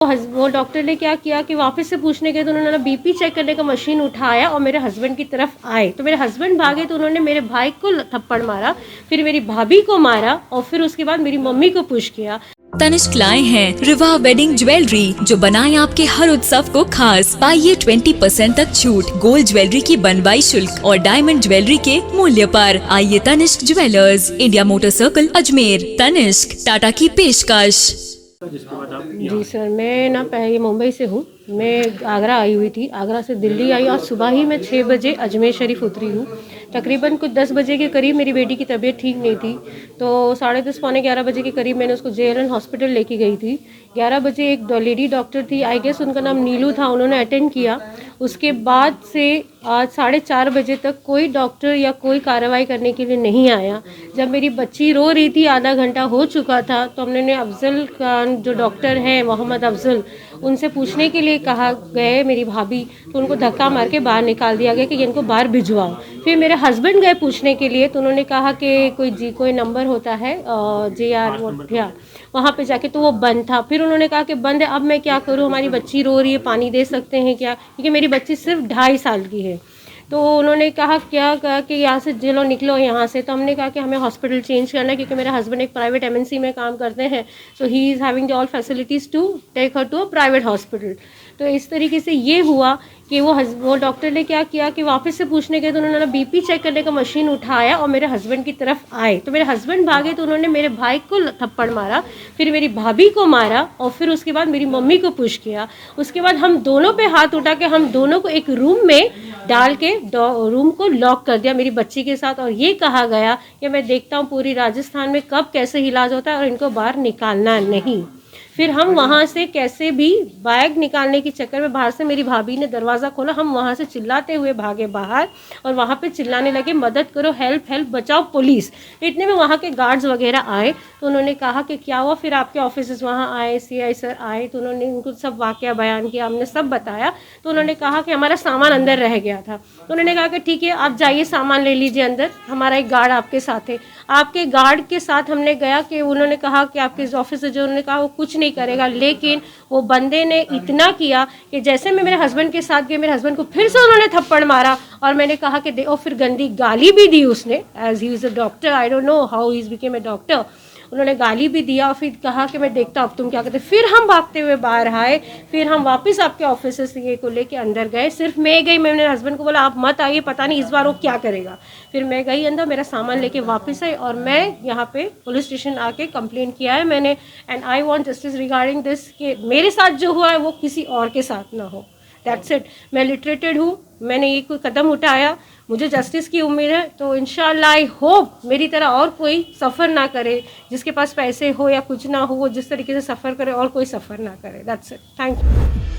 वो डॉक्टर ने क्या किया कि वापस से पूछने गए तो उन्होंने बीपी चेक करने का मशीन उठाया और मेरे हस्बैंड की तरफ आए, तो मेरे हस्बैंड भागे तो उन्होंने मेरे भाई को थप्पड़ मारा, फिर मेरी भाभी को मारा और फिर उसके बाद मेरी मम्मी को पुश किया। तनिष्क लाए हैं रिवा वेडिंग ज्वेलरी जो बनाए आपके हर उत्सव को खास। पाइए 20% तक छूट गोल्ड ज्वेलरी की बनवाई शुल्क और डायमंड ज्वेलरी के मूल्य पर। आइए Tanishq jewellers, India motor circle, Ajmer. Tanishq, Tata की पेशकश। जी सर, मैं ना पहले मुंबई से हूँ, मैं आगरा आई हुई थी, आगरा से दिल्ली आई और सुबह ही मैं 6 बजे अजमेर शरीफ उतरी हूँ। तकरीबन कुछ 10 बजे के करीब मेरी बेटी की तबीयत ठीक नहीं थी, तो 10:30 पौने 11 बजे के करीब मैंने उसको JLN हॉस्पिटल लेके गई थी। 11 बजे एक लेडी डॉक्टर थी, आई गेस उनका नाम नीलू था, उन्होंने अटेंड किया। उसके बाद से आज 4:30 बजे तक कोई डॉक्टर या कोई कार्रवाई करने के लिए नहीं आया। जब मेरी बच्ची रो रही थी, आधा घंटा हो चुका था, तो हमने अफजल खान जो डॉक्टर हैं, मोहम्मद अफजल, उनसे पूछने के लिए कहा गए मेरी भाभी, तो उनको धक्का मार के बाहर निकाल दिया गया कि इनको बाहर भिजवाओ। फिर मेरे हस्बैंड गए पूछने के लिए, तो उन्होंने कहा कि कोई नंबर होता है JR वहाँ पे जाके, तो वो बंद था। फिर उन्होंने कहा कि बंद है, अब मैं क्या करूँ, हमारी बच्ची रो रही है, पानी दे सकते हैं क्या, क्योंकि मेरी बच्ची सिर्फ 2.5 साल की है। तो उन्होंने कहा कि यहाँ से चलो निकलो यहाँ से। तो हमने कहा कि हमें हॉस्पिटल चेंज करना है, क्योंकि मेरे हस्बैंड एक प्राइवेट MNC में काम करते हैं, so he is having the all facilities to take her to a private hospital. तो इस तरीके से ये हुआ कि वो डॉक्टर ने क्या किया कि वापस से पूछने गए तो उन्होंने BP चेक करने का मशीन उठाया और मेरे हस्बैंड की तरफ आए, तो मेरे हस्बैंड भागे तो उन्होंने मेरे भाई को थप्पड़ मारा, फिर मेरी भाभी को मारा और फिर उसके बाद मेरी मम्मी को पुश किया। उसके बाद हम दोनों पे हाथ उठा के हम दोनों को एक रूम में डाल के रूम को लॉक कर दिया मेरी बच्ची के साथ, और ये कहा गया कि मैं देखता हूँ पूरी राजस्थान में कब कैसे इलाज होता है और इनको बाहर निकालना नहीं। फिर हम वहाँ से कैसे भी बैग निकालने के चक्कर में बाहर से मेरी भाभी ने दरवाज़ा खोला, हम वहाँ से चिल्लाते हुए भागे बाहर और वहाँ पे चिल्लाने लगे मदद करो, हेल्प हेल्प, बचाओ, पुलिस। इतने में वहाँ के गार्ड्स वगैरह आए, तो उन्होंने कहा कि क्या हुआ। फिर आपके ऑफिसर्स वहाँ आए, CI सर आए, तो उन्होंने उनको सब वाक़या बयान किया, हमने सब बताया। तो उन्होंने कहा कि हमारा सामान अंदर रह गया था, तो उन्होंने कहा कि ठीक है आप जाइए सामान ले लीजिए अंदर, हमारा एक गार्ड आपके साथ है। आपके गार्ड के साथ हमने गया कि उन्होंने कहा कि आपके ऑफिसर जो, उन्होंने कहा वो कुछ नहीं करेगा, लेकिन वो बंदे ने इतना किया कि जैसे मैं मेरे हस्बैंड के साथ गई, मेरे हस्बैंड को फिर से उन्होंने थप्पड़ मारा और मैंने कहा कि और फिर गंदी गाली भी दी उसने, as he is a doctor, I don't know how he is became a doctor. उन्होंने गाली भी दिया और फिर कहा कि मैं देखता अब तुम क्या करते। फिर हम भागते हुए बाहर आए, फिर हम वापस आपके ऑफिस से को लेके अंदर गए। सिर्फ मैं गई, मैंने हस्बैंड को बोला आप मत आइए, पता नहीं इस बार वो क्या करेगा। फिर मैं गई अंदर, मेरा सामान लेके वापस आई और मैं यहाँ पे पुलिस स्टेशन आके कंप्लेंट किया है मैंने, and I want justice regarding this, कि मेरे साथ जो हुआ है वो किसी और के साथ ना हो। That's it. मैं लिटरेटेड हूँ, मैंने ये कोई कदम उठाया, मुझे जस्टिस की उम्मीद है, तो इंशाल्लाह आई होप मेरी तरह और कोई सफ़र ना करे, जिसके पास पैसे हो या कुछ ना हो, वो जिस तरीके से सफ़र करे और कोई सफ़र ना करे। That's it. Thank you.